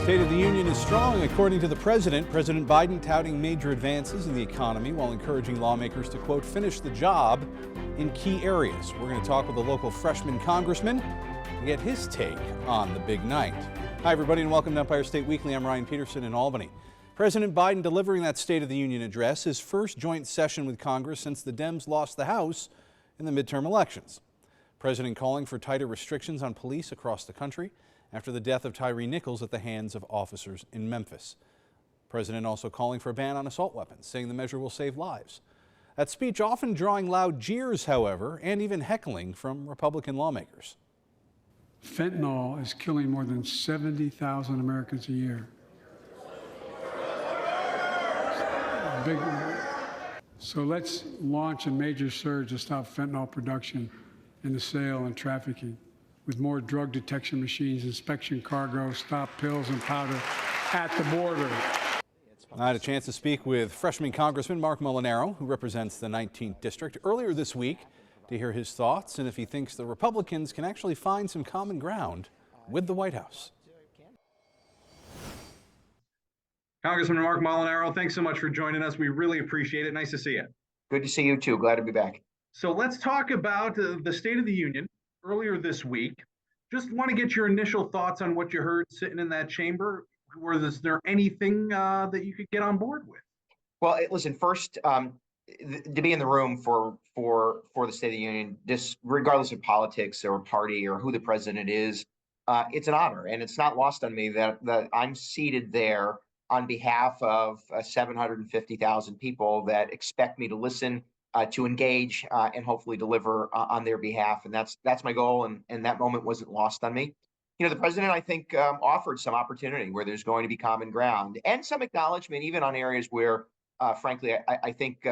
State of the Union is strong, according to the president. President Biden touting major advances in the economy while encouraging lawmakers to, quote, finish the job in key areas. We're going to talk with a local freshman congressman to get his take on the big night. Hi, everybody, and welcome to Empire State Weekly. I'm Ryan Peterson in Albany. President Biden delivering that State of the Union address, his first joint session with Congress since the Dems lost the House in the midterm elections. President calling for tighter restrictions on police across the country after the death of Tyree Nichols at the hands of officers in Memphis. President also calling for a ban on assault weapons, saying the measure will save lives. That speech often drawing loud jeers, however, and even heckling from Republican lawmakers. Fentanyl is killing more than 70,000 Americans a year. So let's launch a major surge to stop fentanyl production and the sale and trafficking, with more drug detection machines, inspection cargo, stop pills and powder at the border. I had a chance to speak with freshman Congressman Mark Molinaro, who represents the 19th District, earlier this week to hear his thoughts and if he thinks the Republicans can actually find some common ground with the White House. Congressman Mark Molinaro, thanks so much for joining us. We really appreciate it. Nice to see you. Good to see you too. Glad to be back. So let's talk about the State of the Union earlier this week. Just want to get your initial thoughts on what you heard sitting in that chamber. Was there anything that you could get on board with? Well, listen, first, to be in the room for the State of the Union, just regardless of politics or party or who the president is, it's an honor. And it's not lost on me that I'm seated there on behalf of 750,000 people that expect me to listen, to engage, and hopefully deliver on their behalf. And that's my goal. And that moment wasn't lost on me. You know, the president, I think, offered some opportunity where there's going to be common ground and some acknowledgement, even on areas where, frankly, I think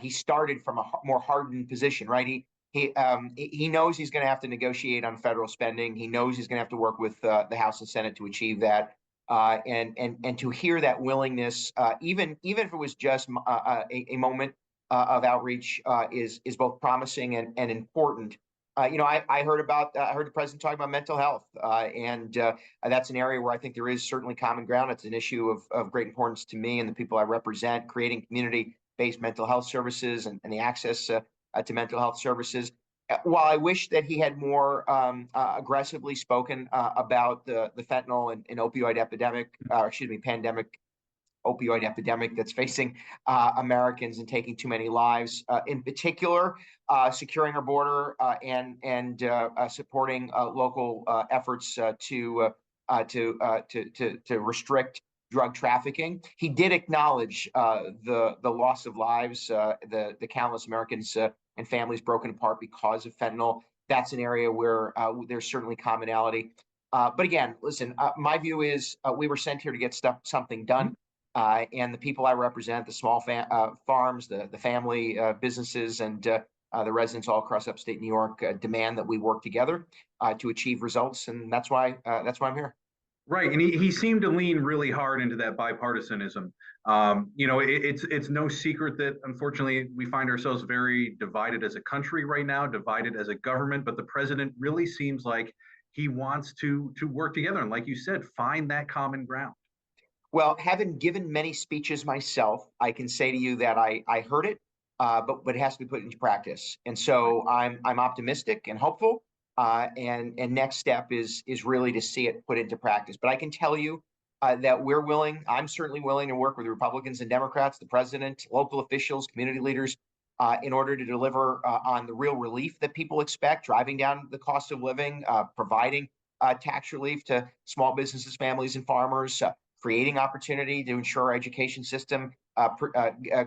he started from a more hardened position, right? He knows he's going to have to negotiate on federal spending. He knows he's going to have to work with the House and Senate to achieve that. And to hear that willingness, even if it was just a moment of outreach, is both promising and important. You know, I heard the president talking about mental health, and that's an area where I think there is certainly common ground. It's an issue of great importance to me and the people I represent, creating community-based mental health services and the access to mental health services. While I wish that he had more aggressively spoken about the fentanyl and opioid epidemic, pandemic, opioid epidemic that's facing Americans and taking too many lives, in particular, securing our border and supporting local efforts to restrict drug trafficking. He did acknowledge the loss of lives, the countless Americans and families broken apart because of fentanyl. That's an area where there's certainly commonality. But again, listen, my view is we were sent here to get something done. And the people I represent, the small farms, the family businesses, and the residents all across upstate New York demand that we work together to achieve results. And that's why I'm here. Right, and he seemed to lean really hard into that bipartisanism. You know, it's no secret that unfortunately we find ourselves very divided as a country right now, divided as a government. But the president really seems like he wants to work together and, like you said, find that common ground. Well, having given many speeches myself, I can say to you that I heard it, but it has to be put into practice. And so I'm optimistic and hopeful. And next step is really to see it put into practice. But I can tell you that we're willing. I'm certainly willing to work with Republicans and Democrats, the president, local officials, community leaders, in order to deliver on the real relief that people expect, driving down the cost of living, providing tax relief to small businesses, families, and farmers, creating opportunity to ensure our education system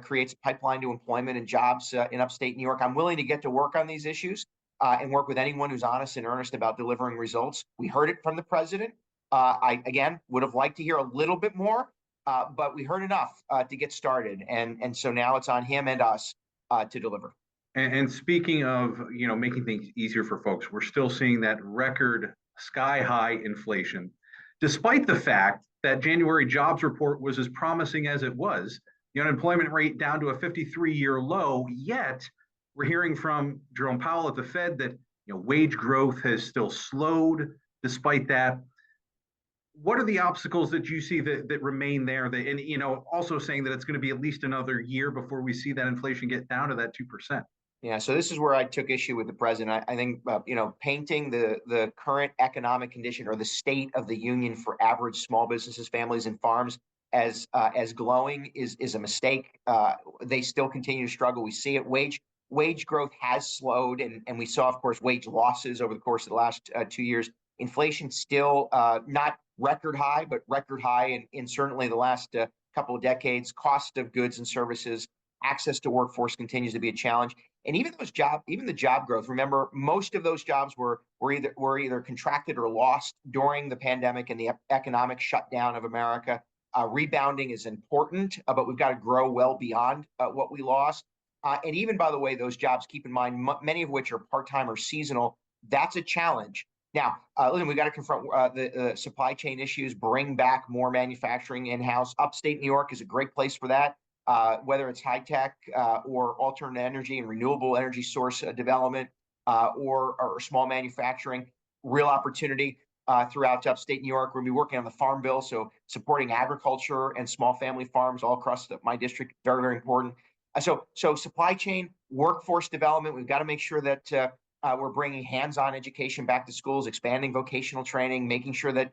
creates a pipeline to employment and jobs in upstate New York. I'm willing to get to work on these issues and work with anyone who's honest and earnest about delivering results. We heard it from the president. I, again, would have liked to hear a little bit more, but we heard enough to get started. And so now it's on him and us to deliver. And speaking of, you know, making things easier for folks, we're still seeing that record sky-high inflation, despite the fact that January jobs report was as promising as it was. The unemployment rate down to a 53-year low, yet we're hearing from Jerome Powell at the Fed that wage growth has still slowed despite that. what are the obstacles that you see that remain there? That, and also saying that it's going to be at least another year before we see that inflation get down to that 2%. Yeah, so this is where I took issue with the president. I think painting the current economic condition or the state of the union for average small businesses, families, and farms as glowing is a mistake. They still continue to struggle. We see it. Wage growth has slowed, and we saw, of course, wage losses over the course of the last 2 years. Inflation still not record high, but record high in certainly the last couple of decades. Cost of goods and services, access to workforce continues to be a challenge. And even the job growth. Remember, most of those jobs were either contracted or lost during the pandemic and the economic shutdown of America. Rebounding is important, but we've got to grow well beyond what we lost. And even, by the way, those jobs, keep in mind, many of which are part-time or seasonal. That's a challenge. Now, listen, we've got to confront the supply chain issues, bring back more manufacturing in-house. Upstate New York is a great place for that. Whether it's high tech or alternate energy and renewable energy source development or small manufacturing, real opportunity throughout upstate New York. We're going to be working on the Farm Bill, so supporting agriculture and small family farms all across my district, very, very important. So supply chain, workforce development, we've got to make sure that we're bringing hands-on education back to schools, expanding vocational training, making sure that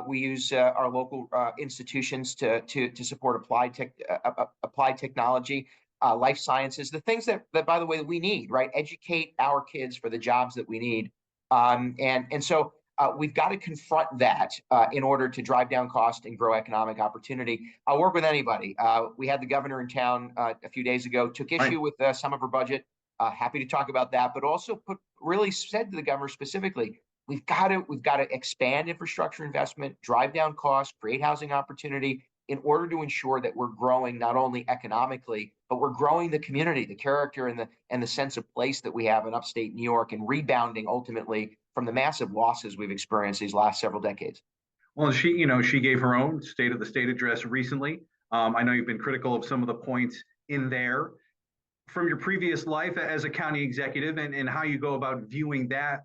we use our local institutions to support applied technology, life sciences, the things that by the way we need, right? Educate our kids for the jobs that we need, and so we've got to confront that in order to drive down cost and grow economic opportunity. I'll work with anybody. We had the governor in town a few days ago, took issue with some of her budget. Happy to talk about that, but also really said to the governor specifically, we've got to expand infrastructure investment, drive down costs, create housing opportunity in order to ensure that we're growing not only economically, but we're growing the community, the character, and the sense of place that we have in upstate New York, and rebounding ultimately from the massive losses we've experienced these last several decades. Well, she gave her own State of the State address recently. I know you've been critical of some of the points in there. From your previous life as a county executive and how you go about viewing that,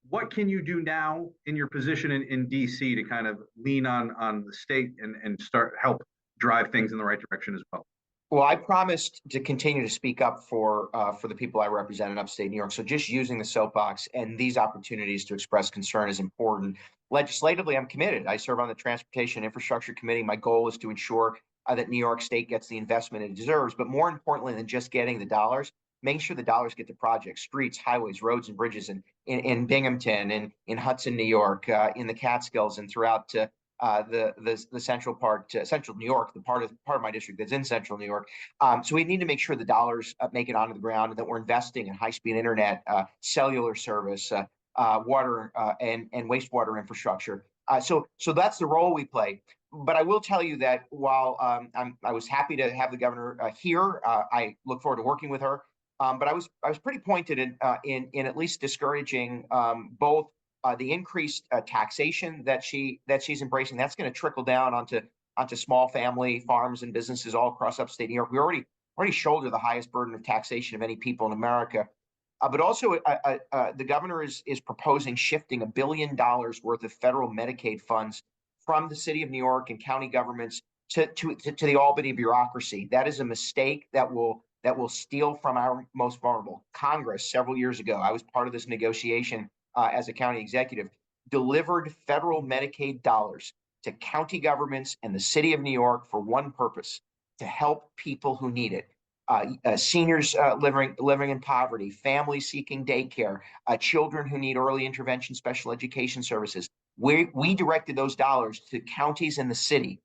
what can you do now in your position in DC to kind of lean on the state and start help drive things in the right direction as well? Well, I promised to continue to speak up for the people I represent in upstate New York. So just using the soapbox and these opportunities to express concern is important. Legislatively, I'm committed. I serve on the Transportation Infrastructure Committee. My goal is to ensure that New York State gets the investment it deserves, but more importantly than just getting the dollars, making sure the dollars get to projects, streets, highways, roads, and bridges in Binghamton, and in Hudson, New York, in the Catskills, and throughout the central part, central New York, the part of my district that's in central New York. So we need to make sure the dollars make it onto the ground, and that we're investing in high-speed internet, cellular service, water and wastewater infrastructure. So that's the role we play. But I will tell you that while I was happy to have the governor here, I look forward to working with her. But I was pretty pointed in at least discouraging both the increased taxation that she's embracing. That's going to trickle down onto small family farms and businesses all across upstate New York. We already shoulder the highest burden of taxation of any people in America. But also, the governor is proposing shifting $1 billion worth of federal Medicaid funds from the city of New York and county governments to the Albany bureaucracy. That is a mistake that will steal from our most vulnerable. Congress, several years ago, I was part of this negotiation as a county executive, delivered federal Medicaid dollars to county governments and the city of New York for one purpose: to help people who need it. Seniors living in poverty, families seeking daycare, children who need early intervention special education services. We directed those dollars to counties in the city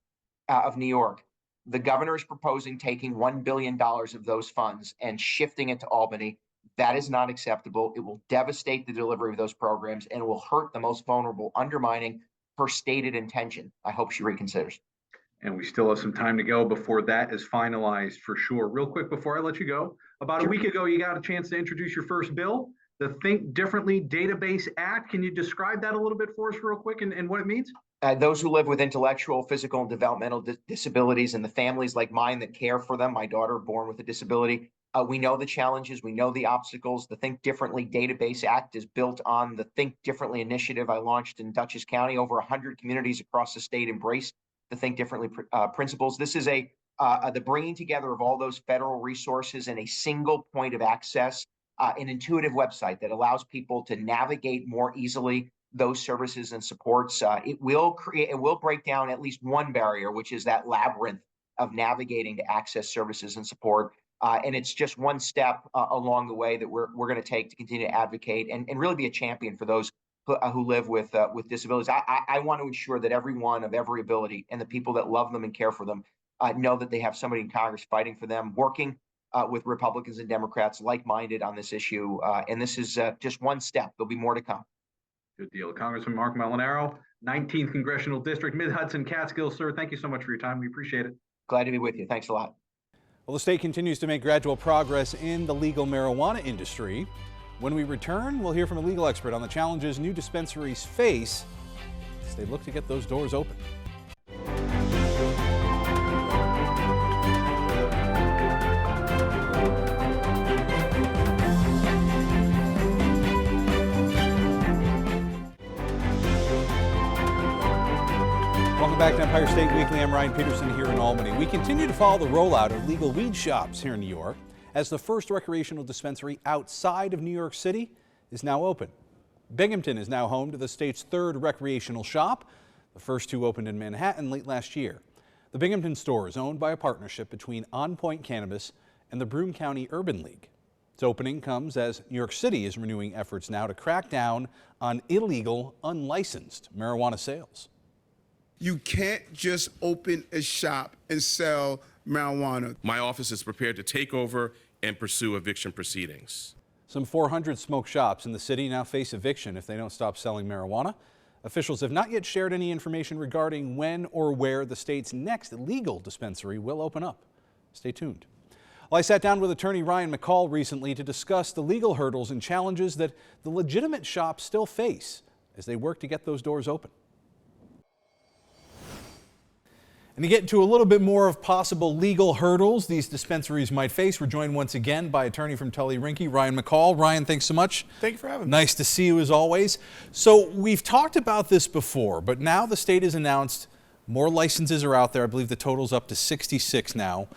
of New York. The governor is proposing taking $1 billion of those funds and shifting it to Albany. That is not acceptable. It will devastate the delivery of those programs, and it will hurt the most vulnerable, undermining her stated intention. I hope she reconsiders. And we still have some time to go before that is finalized for sure. Real quick before I let you go, about a week ago, you got a chance to introduce your first bill, the Think Differently Database Act. Can you describe that a little bit for us real quick and what it means? Those who live with intellectual, physical, and developmental disabilities, and the families like mine that care for them, my daughter born with a disability, We know the challenges, we know the obstacles. The Think Differently Database Act is built on the Think Differently initiative I launched in Dutchess County. Over 100 communities across the state embrace the Think Differently principles. This is the bringing together of all those federal resources in a single point of access, an intuitive website that allows people to navigate more easily those services and supports. It will break down at least one barrier, which is that labyrinth of navigating to access services and support. And it's just one step along the way that we're going to take to continue to advocate and really be a champion for those who live with disabilities. I want to ensure that everyone of every ability and the people that love them and care for them know that they have somebody in Congress fighting for them, working with Republicans and Democrats like-minded on this issue. And this is just one step. There'll be more to come. Good deal. Congressman Mark Molinaro, 19th Congressional District, Mid-Hudson, Catskills. Sir, thank you so much for your time. We appreciate it. Glad to be with you. Thanks a lot. Well, the state continues to make gradual progress in the legal marijuana industry. When we return, we'll hear from a legal expert on the challenges new dispensaries face as they look to get those doors open. Welcome back to Empire State Weekly. I'm Ryan Peterson here in Albany. We continue to follow the rollout of legal weed shops here in New York as the first recreational dispensary outside of New York City is now open. Binghamton is now home to the state's third recreational shop. The first two opened in Manhattan late last year. The Binghamton store is owned by a partnership between On Point Cannabis and the Broome County Urban League. Its opening comes as New York City is renewing efforts now to crack down on illegal, unlicensed marijuana sales. You can't just open a shop and sell marijuana. My office is prepared to take over and pursue eviction proceedings. Some 400 smoke shops in the city now face eviction if they don't stop selling marijuana. Officials have not yet shared any information regarding when or where the state's next legal dispensary will open up. Stay tuned. Well, I sat down with attorney Ryan McCall recently to discuss the legal hurdles and challenges that the legitimate shops still face as they work to get those doors open. And to get into a little bit more of possible legal hurdles these dispensaries might face, we're joined once again by attorney from Tully Rinke, Ryan McCall. Ryan, thanks so much. Thank you for having me. Nice to see you as always. So we've talked about this before, but now the state has announced more licenses are out there. I believe the total's up to 66 now.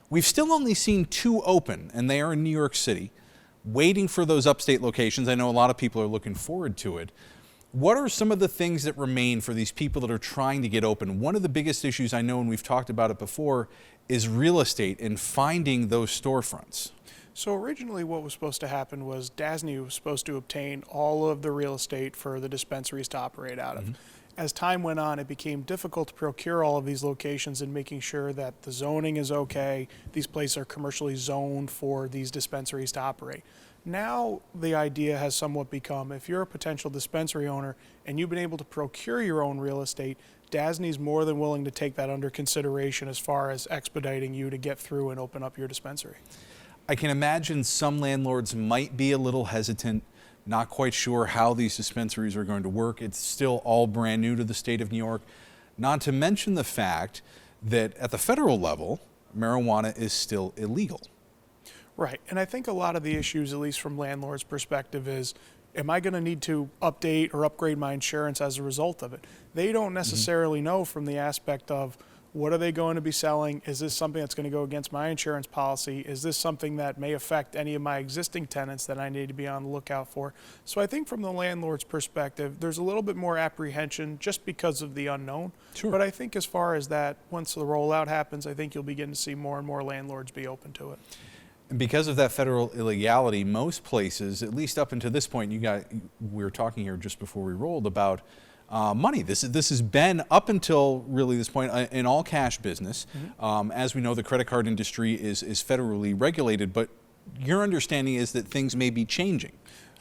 We've still only seen 2 open, and they are in New York City, waiting for those upstate locations. I know a lot of people are looking forward to it. What are some of the things that remain for these people that are trying to get open? One of the biggest issues I know, and we've talked about it before, is real estate and finding those storefronts. So originally what was supposed to happen was DASNY was supposed to obtain all of the real estate for the dispensaries to operate out of. Mm-hmm. As time went on, it became difficult to procure all of these locations and making sure that the zoning is okay. These places are commercially zoned for these dispensaries to operate. Now the idea has somewhat become, if you're a potential dispensary owner and you've been able to procure your own real estate, DASNY's more than willing to take that under consideration as far as expediting you to get through and open up your dispensary. I can imagine some landlords might be a little hesitant, not quite sure how these dispensaries are going to work. It's still all brand new to the state of New York. Not to mention the fact that at the federal level, marijuana is still illegal. Right, and I think a lot of the issues, at least from landlords' perspective, is, am I going to need to update or upgrade my insurance as a result of it? They don't necessarily know from the aspect of, what are they going to be selling? Is this something that's going to go against my insurance policy? Is this something that may affect any of my existing tenants that I need to be on the lookout for? So I think from the landlord's perspective, there's a little bit more apprehension just because of the unknown. Sure. But I think as far as that, once the rollout happens, I think you'll begin to see more and more landlords be open to it. And because of that federal illegality, most places, at least up until this point, we were talking here just before we rolled about money. This has been up until really this point an all cash business. Mm-hmm. As we know, the credit card industry is federally regulated, but your understanding is that things may be changing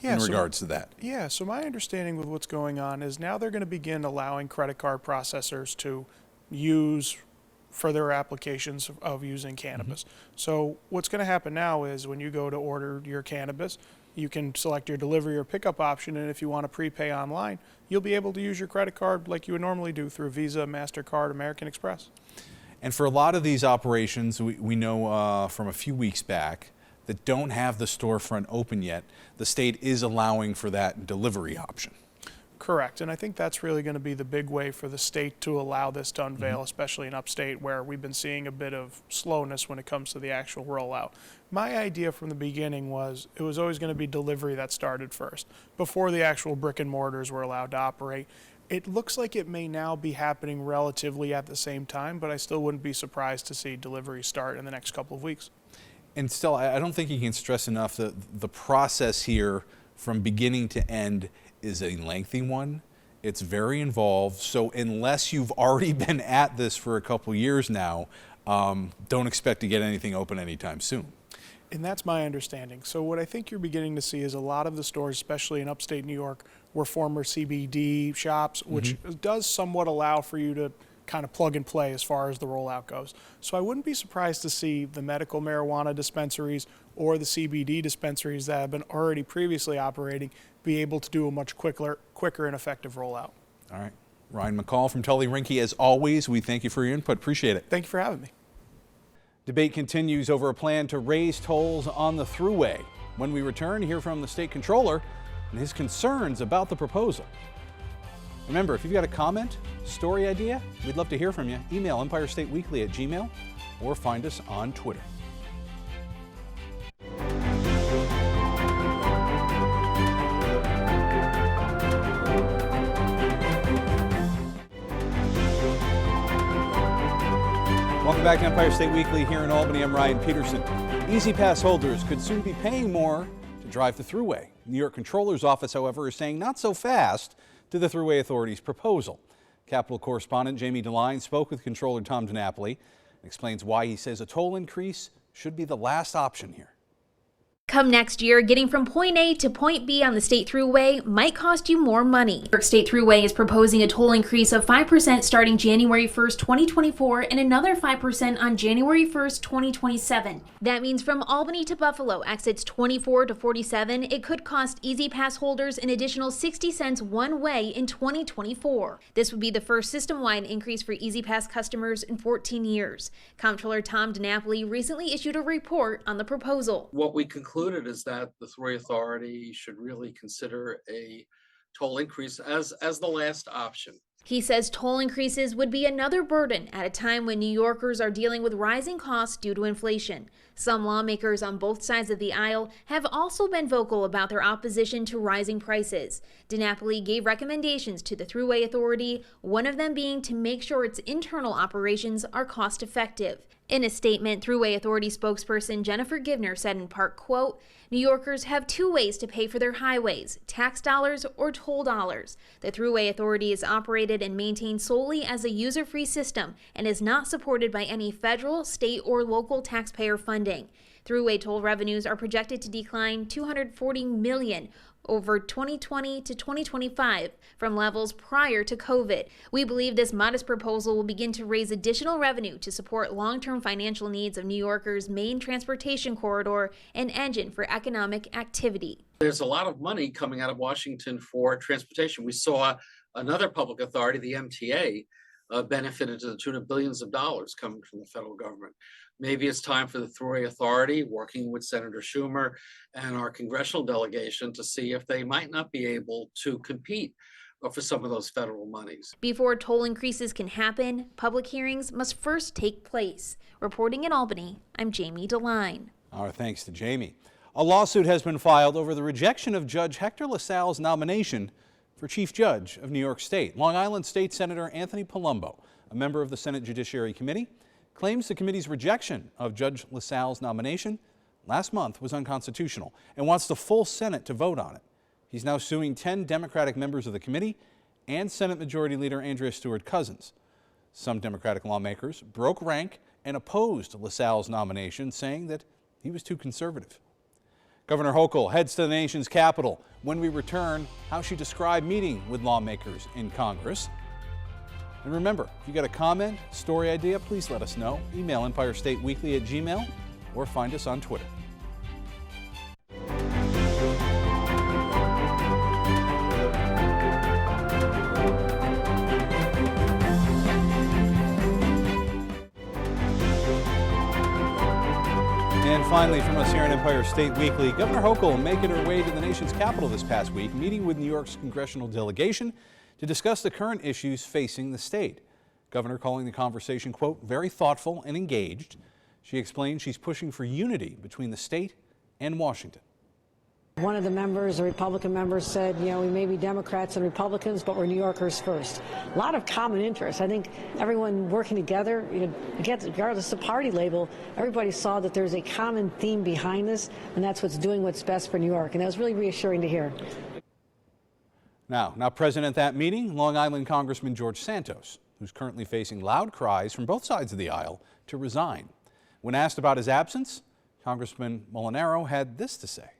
in regards to that. Yeah, so my understanding with what's going on is now they're going to begin allowing credit card processors to use for their applications of using cannabis. Mm-hmm. So what's going to happen now is when you go to order your cannabis, you can select your delivery or pickup option, and if you want to prepay online, you'll be able to use your credit card like you would normally do through Visa, MasterCard, American Express. And for a lot of these operations, we know from a few weeks back that don't have the storefront open yet, the state is allowing for that delivery option. Correct, and I think that's really going to be the big way for the state to allow this to unveil, especially in upstate where we've been seeing a bit of slowness when it comes to the actual rollout. My idea from the beginning was it was always going to be delivery that started first, before the actual brick and mortars were allowed to operate. It looks like it may now be happening relatively at the same time, but I still wouldn't be surprised to see delivery start in the next couple of weeks. And still, I don't think you can stress enough that the process here from beginning to end is a lengthy one. It's very involved. So unless you've already been at this for a couple years now, don't expect to get anything open anytime soon. And that's my understanding. So what I think you're beginning to see is a lot of the stores, especially in upstate New York, were former CBD shops, which does somewhat allow for you to kind of plug and play as far as the rollout goes. So I wouldn't be surprised to see the medical marijuana dispensaries or the CBD dispensaries that have been already previously operating be able to do a much quicker and effective rollout. All right. Ryan McCall from Tully Rinke, as always, we thank you for your input. Appreciate it. Thank you for having me. Debate continues over a plan to raise tolls on the thruway. When we return, hear from the state controller and his concerns about the proposal. Remember, if you've got a comment, story idea, we'd love to hear from you. Email EmpireStateWeekly@gmail.com or find us on Twitter. Welcome back to Empire State Weekly here in Albany. I'm Ryan Peterson. Easy Pass holders could soon be paying more to drive the thruway. New York Controller's Office, however, is saying not so fast to the Thruway Authority's proposal. Capitol correspondent Jamie DeLine spoke with Controller Tom DiNapoli and explains why he says a toll increase should be the last option here. Come next year, getting from point A to point B on the state thruway might cost you more money. New York State Thruway is proposing a toll increase of 5% starting January 1st, 2024 and another 5% on January 1st, 2027. That means from Albany to Buffalo, exits 24 to 47, it could cost Easy Pass holders an additional 60 cents one way in 2024. This would be the first system-wide increase for Easy Pass customers in 14 years. Comptroller Tom DiNapoli recently issued a report on the proposal. What we concluded is that the Thruway Authority should really consider a toll increase as the last option. He says toll increases would be another burden at a time when New Yorkers are dealing with rising costs due to inflation. Some lawmakers on both sides of the aisle have also been vocal about their opposition to rising prices. DiNapoli gave recommendations to the Thruway Authority, one of them being to make sure its internal operations are cost effective. In a statement, Thruway Authority spokesperson Jennifer Givner said in part, quote, New Yorkers have two ways to pay for their highways, tax dollars or toll dollars. The Thruway Authority is operated and maintained solely as a user-free system and is not supported by any federal, state, or local taxpayer funding. Thruway toll revenues are projected to decline $240 million over 2020 to 2025 from levels prior to COVID. We believe this modest proposal will begin to raise additional revenue to support long-term financial needs of New Yorkers' main transportation corridor and engine for economic activity. There's a lot of money coming out of Washington for transportation. We saw another public authority, the MTA, benefited to the tune of billions of dollars coming from the federal government. Maybe it's time for the Thruway Authority, working with Senator Schumer and our congressional delegation, to see if they might not be able to compete for some of those federal monies. Before toll increases can happen, public hearings must first take place. Reporting in Albany, I'm Jamie DeLine. Our thanks to Jamie. A lawsuit has been filed over the rejection of Judge Hector LaSalle's nomination for Chief Judge of New York State. Long Island State Senator Anthony Palumbo, a member of the Senate Judiciary Committee, claims the committee's rejection of Judge LaSalle's nomination last month was unconstitutional and wants the full Senate to vote on it. He's now suing 10 Democratic members of the committee and Senate Majority Leader Andrea Stewart Cousins. Some Democratic lawmakers broke rank and opposed LaSalle's nomination, saying that he was too conservative. Governor Hochul heads to the nation's capital. When we return, how she described meeting with lawmakers in Congress. And remember, if you got a comment, story idea, please let us know. Email EmpireStateWeekly@gmail.com or find us on Twitter. And Finally, from us here on Empire State Weekly, Governor Hochul making her way to the nation's capital this past week, meeting with New York's congressional delegation to discuss the current issues facing the state. Governor calling the conversation, quote, very thoughtful and engaged. She explained she's pushing for unity between the state and Washington. One of the members, the Republican members, said, you know, we may be Democrats and Republicans, but we're New Yorkers first. A lot of common interests. I think everyone working together, you know, regardless of party label, everybody saw that there's a common theme behind this, and that's what's doing what's best for New York. And that was really reassuring to hear. Now present at that meeting, Long Island Congressman George Santos, who's currently facing loud cries from both sides of the aisle to resign. When asked about his absence, Congressman Molinaro had this to say.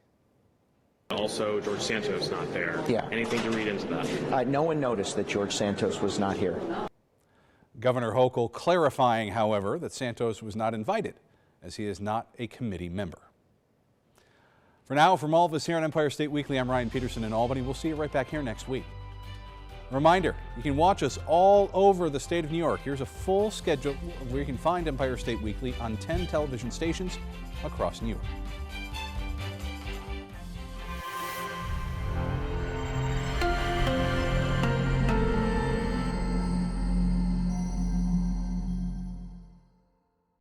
Also, George Santos not there. Yeah. Anything to read into that? No one noticed that George Santos was not here. Governor Hochul clarifying, however, that Santos was not invited, as he is not a committee member. For now, from all of us here on Empire State Weekly, I'm Ryan Peterson in Albany. We'll see you right back here next week. Reminder, you can watch us all over the state of New York. Here's a full schedule where you can find Empire State Weekly on 10 television stations across New York.